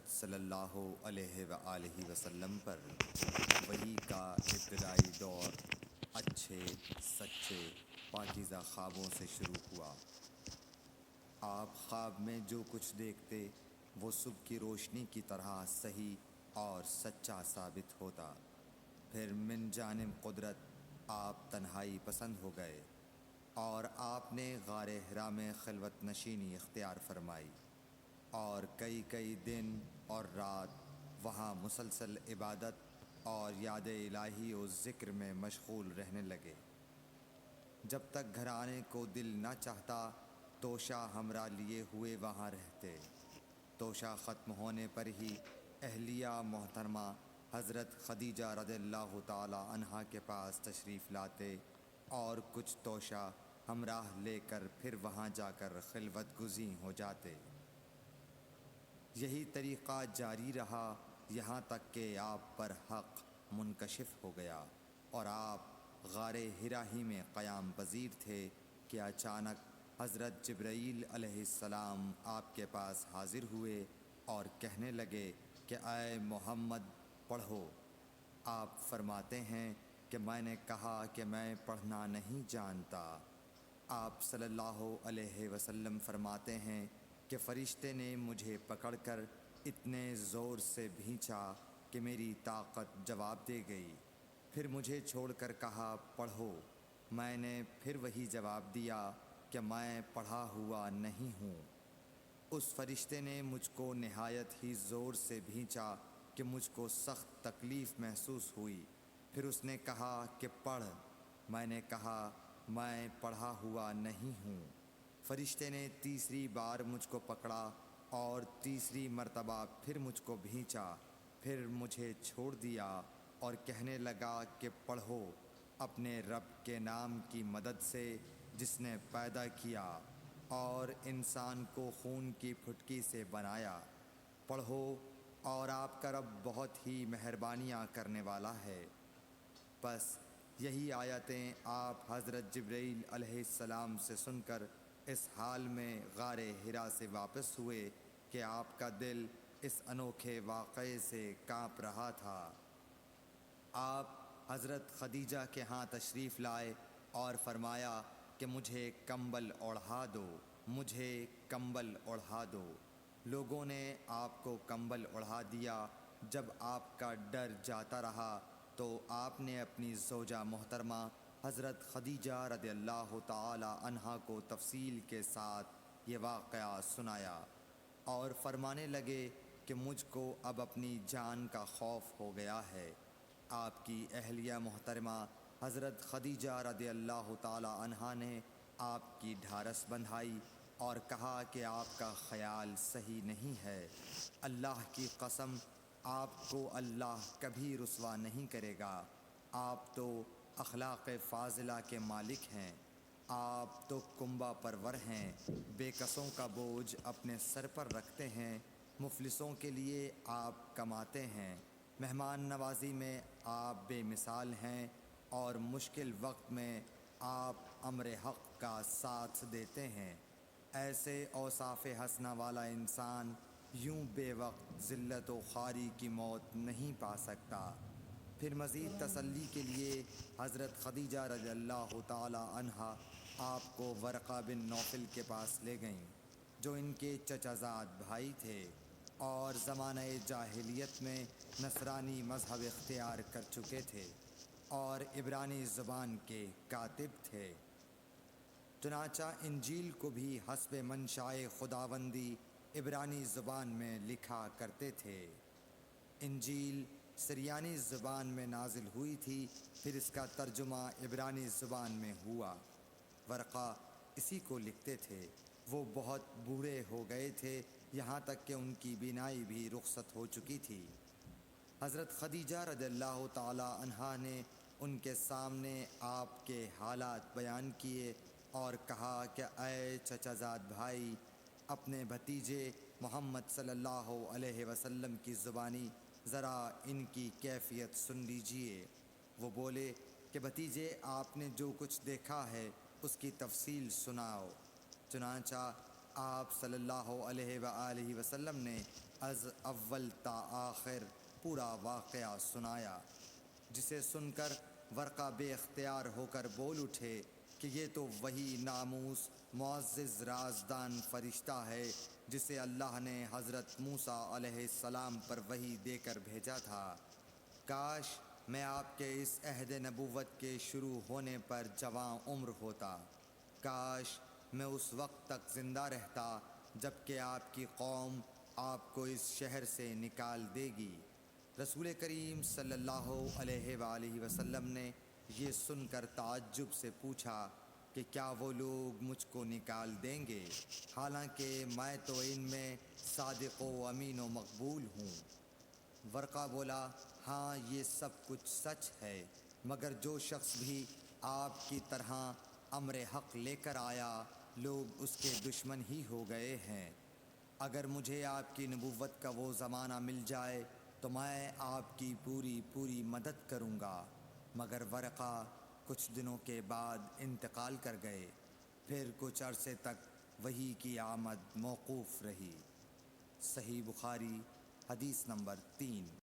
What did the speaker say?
صلی اللہ علیہ وآلہ وسلم پر وحی کا ابتدائی دور اچھے سچے پاکیزہ خوابوں سے شروع ہوا۔ آپ خواب میں جو کچھ دیکھتے وہ صبح کی روشنی کی طرح صحیح اور سچا ثابت ہوتا۔ پھر من جانب قدرت آپ تنہائی پسند ہو گئے اور آپ نے غار حرا میں خلوت نشینی اختیار فرمائی اور کئی دن اور رات وہاں مسلسل عبادت اور یاد الہی و ذکر میں مشغول رہنے لگے۔ جب تک گھر آنے کو دل نہ چاہتا توشہ ہمراہ لیے ہوئے وہاں رہتے۔ توشہ ختم ہونے پر ہی اہلیہ محترمہ حضرت خدیجہ رضی اللہ تعالی عنہا کے پاس تشریف لاتے اور کچھ توشہ ہمراہ لے کر پھر وہاں جا کر خلوت گزین ہو جاتے۔ یہی طریقہ جاری رہا یہاں تک کہ آپ پر حق منکشف ہو گیا اور آپ غار حرا ہی میں قیام پذیر تھے کہ اچانک حضرت جبرائیل علیہ السلام آپ کے پاس حاضر ہوئے اور کہنے لگے کہ اے محمد پڑھو۔ آپ فرماتے ہیں کہ میں نے کہا کہ میں پڑھنا نہیں جانتا۔ آپ صلی اللہ علیہ وسلم فرماتے ہیں کہ فرشتے نے مجھے پکڑ کر اتنے زور سے بھینچا کہ میری طاقت جواب دے گئی۔ پھر مجھے چھوڑ کر کہا پڑھو۔ میں نے پھر وہی جواب دیا کہ میں پڑھا ہوا نہیں ہوں۔ اس فرشتے نے مجھ کو نہایت ہی زور سے بھینچا کہ مجھ کو سخت تکلیف محسوس ہوئی۔ پھر اس نے کہا کہ پڑھ۔ میں نے کہا میں پڑھا ہوا نہیں ہوں۔ فرشتے نے تیسری بار مجھ کو پکڑا اور تیسری مرتبہ پھر مجھ کو بھینچا۔ پھر مجھے چھوڑ دیا اور کہنے لگا کہ پڑھو اپنے رب کے نام کی مدد سے جس نے پیدا کیا اور انسان کو خون کی پھٹکی سے بنایا۔ پڑھو اور آپ کا رب بہت ہی مہربانیاں کرنے والا ہے۔ بس یہی آیتیں آپ حضرت جبرائیل علیہ السلام سے سن کر اس حال میں غار حرا سے واپس ہوئے کہ آپ کا دل اس انوکھے واقعے سے کانپ رہا تھا۔ آپ حضرت خدیجہ کے ہاں تشریف لائے اور فرمایا کہ مجھے کمبل اوڑھا دو، مجھے کمبل اوڑھا دو۔ لوگوں نے آپ کو کمبل اوڑھا دیا۔ جب آپ کا ڈر جاتا رہا تو آپ نے اپنی زوجہ محترمہ حضرت خدیجہ رضی اللہ تعالی عنہا کو تفصیل کے ساتھ یہ واقعہ سنایا اور فرمانے لگے کہ مجھ کو اب اپنی جان کا خوف ہو گیا ہے۔ آپ کی اہلیہ محترمہ حضرت خدیجہ رضی اللہ تعالی عنہا نے آپ کی ڈھارس بندھائی اور کہا کہ آپ کا خیال صحیح نہیں ہے۔ اللہ کی قسم آپ کو اللہ کبھی رسوا نہیں کرے گا۔ آپ تو اخلاق فاضلہ کے مالک ہیں۔ آپ تو کنبہ پرور ہیں، بے کسوں کا بوجھ اپنے سر پر رکھتے ہیں، مفلسوں کے لیے آپ کماتے ہیں، مہمان نوازی میں آپ بے مثال ہیں اور مشکل وقت میں آپ امر حق کا ساتھ دیتے ہیں۔ ایسے اوصاف حسنہ والا انسان یوں بے وقت ذلت و خواری کی موت نہیں پا سکتا۔ پھر مزید تسلی کے لیے حضرت خدیجہ رضی اللہ تعالی عنہا آپ کو ورقہ بن نوفل کے پاس لے گئیں جو ان کے چچا زاد بھائی تھے اور زمانہ جاہلیت میں نصرانی مذہب اختیار کر چکے تھے اور عبرانی زبان کے کاتب تھے۔ چنانچہ انجیل کو بھی حسب منشائے خداوندی عبرانی زبان میں لکھا کرتے تھے۔ انجیل سریانی زبان میں نازل ہوئی تھی، پھر اس کا ترجمہ عبرانی زبان میں ہوا۔ ورقہ اسی کو لکھتے تھے۔ وہ بہت بوڑھے ہو گئے تھے، یہاں تک کہ ان کی بینائی بھی رخصت ہو چکی تھی۔ حضرت خدیجہ رضی اللہ تعالی عنہا نے ان کے سامنے آپ کے حالات بیان کیے اور کہا کہ اے چچا زاد بھائی، اپنے بھتیجے محمد صلی اللہ علیہ وسلم کی زبانی ذرا ان کی کیفیت سن لیجئے۔ وہ بولے کہ بھتیجے آپ نے جو کچھ دیکھا ہے اس کی تفصیل سناؤ۔ چنانچہ آپ صلی اللہ علیہ وآلہ وسلم نے از اول تا آخر پورا واقعہ سنایا، جسے سن کر ورقہ بے اختیار ہو کر بول اٹھے کہ یہ تو وہی ناموس معزز رازدان فرشتہ ہے جسے اللہ نے حضرت موسیٰ علیہ السلام پر وحی دے کر بھیجا تھا۔ کاش میں آپ کے اس عہد نبوت کے شروع ہونے پر جواں عمر ہوتا، کاش میں اس وقت تک زندہ رہتا جب کہ آپ کی قوم آپ کو اس شہر سے نکال دے گی۔ رسول کریم صلی اللہ علیہ وآلہ وسلم نے یہ سن کر تعجب سے پوچھا کہ کیا وہ لوگ مجھ کو نکال دیں گے، حالانکہ میں تو ان میں صادق و امین و مقبول ہوں؟ ورقہ بولا، ہاں یہ سب کچھ سچ ہے، مگر جو شخص بھی آپ کی طرح امر حق لے کر آیا لوگ اس کے دشمن ہی ہو گئے ہیں۔ اگر مجھے آپ کی نبوت کا وہ زمانہ مل جائے تو میں آپ کی پوری مدد کروں گا۔ مگر ورقہ کچھ دنوں کے بعد انتقال کر گئے، پھر کچھ عرصے تک وحی کی آمد موقوف رہی۔ صحیح بخاری حدیث نمبر 3۔